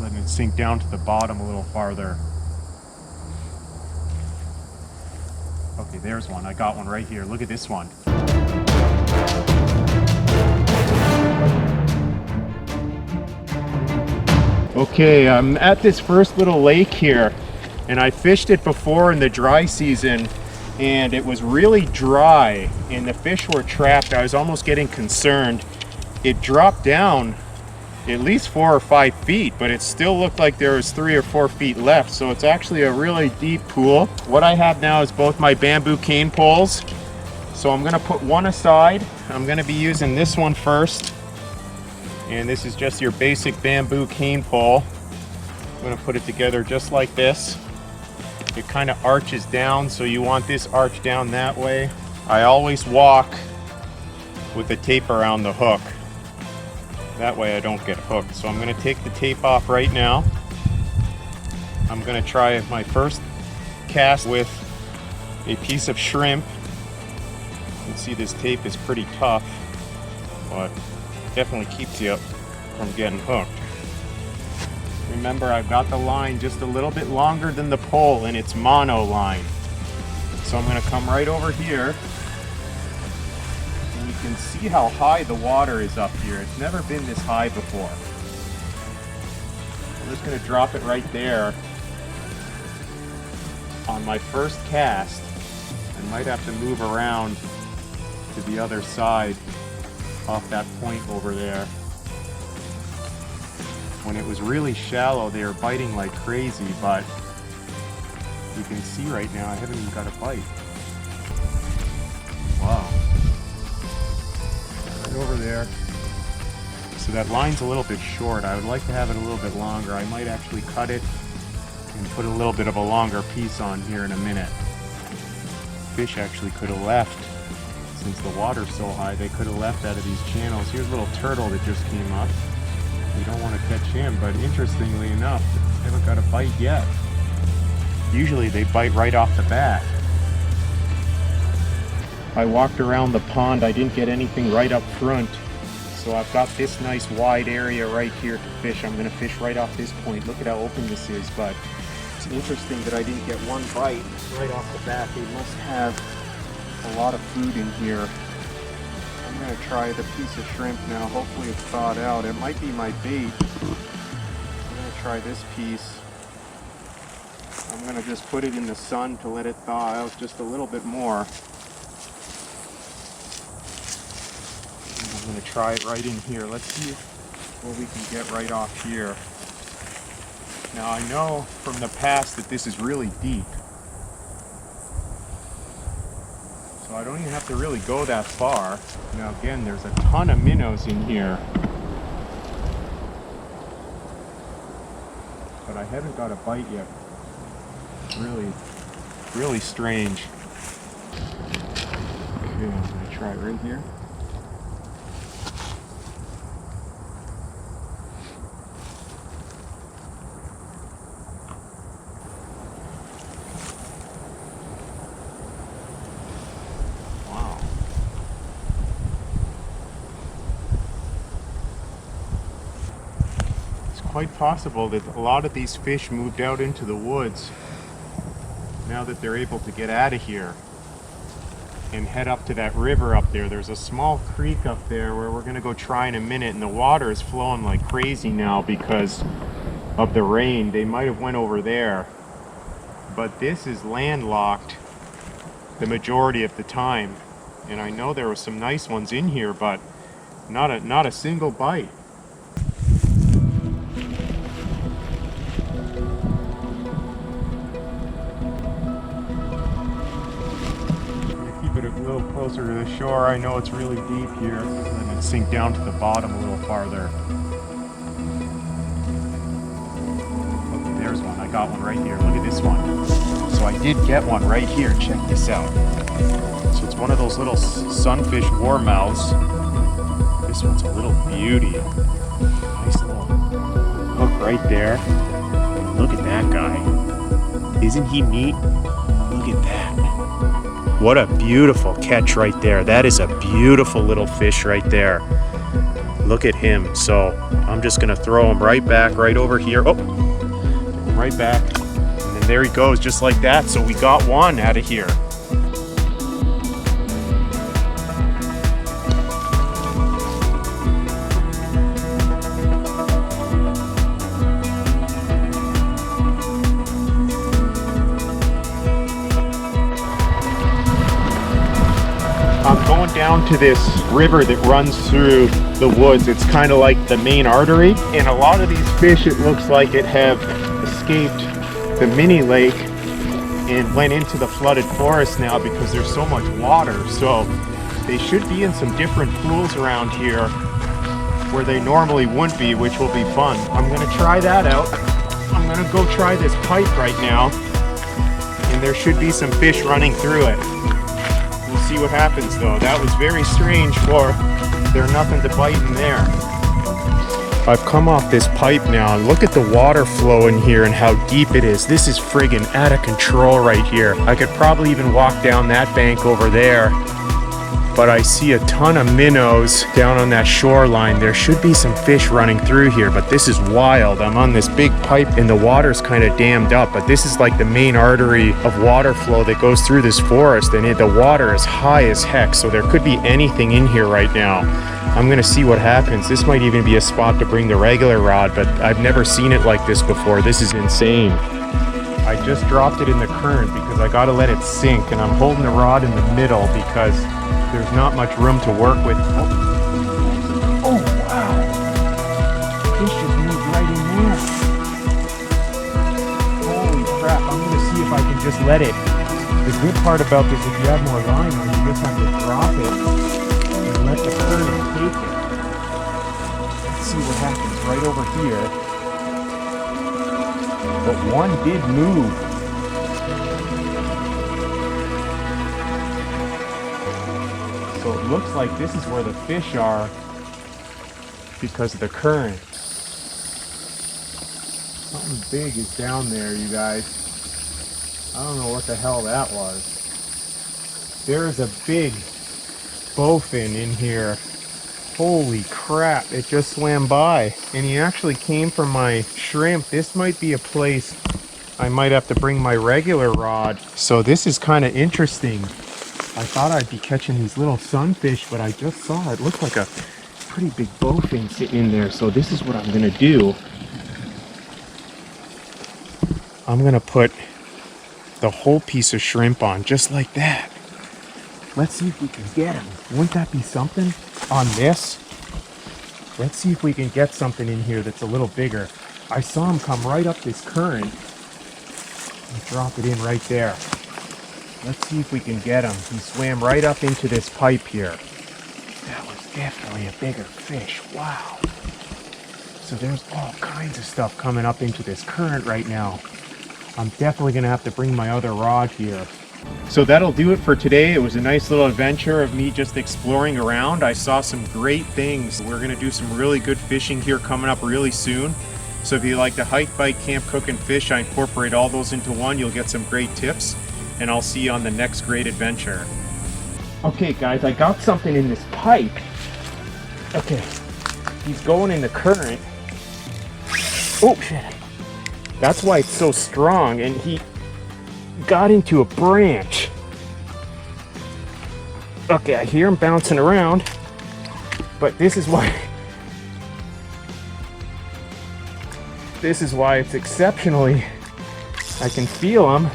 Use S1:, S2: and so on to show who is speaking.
S1: letting it sink down to the bottom a little farther. Okay, there's one. I got one right here. Look at this one. Okay, I'm at this first little lake here, and I fished it before in the dry season, and it was really dry and the fish were trapped. I was almost getting concerned. It dropped down at least 4 or 5 feet, but it still looked like there was 3 or 4 feet left, so it's actually a really deep pool. What I have now is both my bamboo cane poles, so I'm gonna put one aside. I'm gonna be using this one first, and this is just your basic bamboo cane pole. I'm gonna put it together just like this. It kind of arches down, so you want this arch down that way. I always walk with the tape around the hook. That way I don't get hooked. So I'm gonna take the tape off right now. I'm gonna try my first cast with a piece of shrimp. You can see this tape is pretty tough, but definitely keeps you from getting hooked. Remember, I've got the line just a little bit longer than the pole, and it's mono line. So I'm going to come right over here, and you can see how high the water is up here. It's never been this high before. I'm just going to drop it right there on my first cast. I might have to move around to the other side off that point over there. When it was really shallow, they were biting like crazy, but you can see right now I haven't even got a bite. Wow. Right over there. So that line's a little bit short. I would like to have it a little bit longer. I might actually cut it and put a little bit of a longer piece on here in a minute. Fish actually could have left. Since the water's so high, they could have left out of these channels. Here's a little turtle that just came up. You don't want to catch him, but interestingly enough, they haven't got a bite yet. Usually they bite right off the bat. I walked around the pond. I didn't get anything right up front. So I've got this nice wide area right here to fish. I'm going to fish right off this point. Look at how open this is, but it's interesting that I didn't get one bite right off the bat. They must have a lot of food in here. I'm going to try the piece of shrimp now. Hopefully it's thawed out. It might be my bait. I'm going to try this piece. I'm going to just put it in the sun to let it thaw out just a little bit more. I'm going to try it right in here. Let's see what we can get right off here. Now I know from the past that this is really deep. So I don't even have to really go that far. Now again, there's a ton of minnows in here. But I haven't got a bite yet. Really strange. Okay, I'm gonna try it right here. Quite possible that a lot of these fish moved out into the woods now that they're able to get out of here and head up to that river up there. There's a small creek up there where we're going to go try in a minute, and the water is flowing like crazy now because of the rain. They might have went over there, but this is landlocked the majority of the time, and I know there were some nice ones in here, but not a single bite. A little closer to the shore. I know it's really deep here, and then sink down to the bottom a little farther. Okay, there's one. I got one right here. Look at this one. So I did get one right here. Check this out. So it's one of those little sunfish warmouths. This one's a little beauty. Nice little hook right there. Look at that guy. Isn't he neat? Look at that. What a beautiful catch right there. That is a beautiful little fish right there. Look at him. So I'm just gonna throw him right back, right over here. Oh, right back. And then there he goes, just like that. So we got one out of here. I'm going down to this river that runs through the woods. It's kind of like the main artery, and a lot of these fish, it looks like it have escaped the mini lake and went into the flooded forest now because there's so much water. So they should be in some different pools around here where they normally wouldn't be, which will be fun. I'm gonna try that out. I'm gonna go try this pipe right now, and there should be some fish running through it. We'll see what happens though. That was very strange for there's nothing to bite in there. I've come off this pipe now and look at the water flow in here and how deep it is. This is friggin' out of control right here. I could probably even walk down that bank over there, but I see a ton of minnows down on that shoreline. There should be some fish running through here, but this is wild. I'm on this big pipe and the water's kind of dammed up, but this is like the main artery of water flow that goes through this forest, and the water is high as heck, so there could be anything in here right now. I'm gonna see what happens. This might even be a spot to bring the regular rod, but I've never seen it like this before. This is insane. I just dropped it in the current because I gotta let it sink, and I'm holding the rod in the middle because there's not much room to work with. Oh wow! Fish just moved right in there. Holy crap, I'm gonna see if I can just let it. The good part about this, if you have more line on, you just have to drop it and let the current take it. Let's see what happens right over here. But one did move. So it looks like this is where the fish are because of the current. Something big is down there, you guys. I don't know what the hell that was. There's a big bowfin in here. Holy crap, it just swam by. And he actually came from my shrimp. This might be a place I might have to bring my regular rod. So this is kind of interesting. I thought I'd be catching these little sunfish, but I just saw it. Looks like a pretty big bowfin sitting in there. So this is what I'm gonna do. I'm gonna put the whole piece of shrimp on, just like that. Let's see if we can get him. Wouldn't that be something on this? Let's see if we can get something in here that's a little bigger. I saw him come right up this current and drop it in right there. Let's see if we can get him. He swam right up into this pipe here. That was definitely a bigger fish. Wow. So there's all kinds of stuff coming up into this current right now. I'm definitely gonna have to bring my other rod here. So that'll do it for today. It was a nice little adventure of me just exploring around. I saw some great things. We're gonna do some really good fishing here coming up really soon. So if you like to hike, bike, camp, cook, and fish, I incorporate all those into one. You'll get some great tips, and I'll see you on the next great adventure. Okay guys, I got something in this pipe. Okay, he's going in the current. Oh shit. That's why it's so strong, and he got into a branch. Okay, I hear him bouncing around, but this is why it's exceptionally, I can feel him.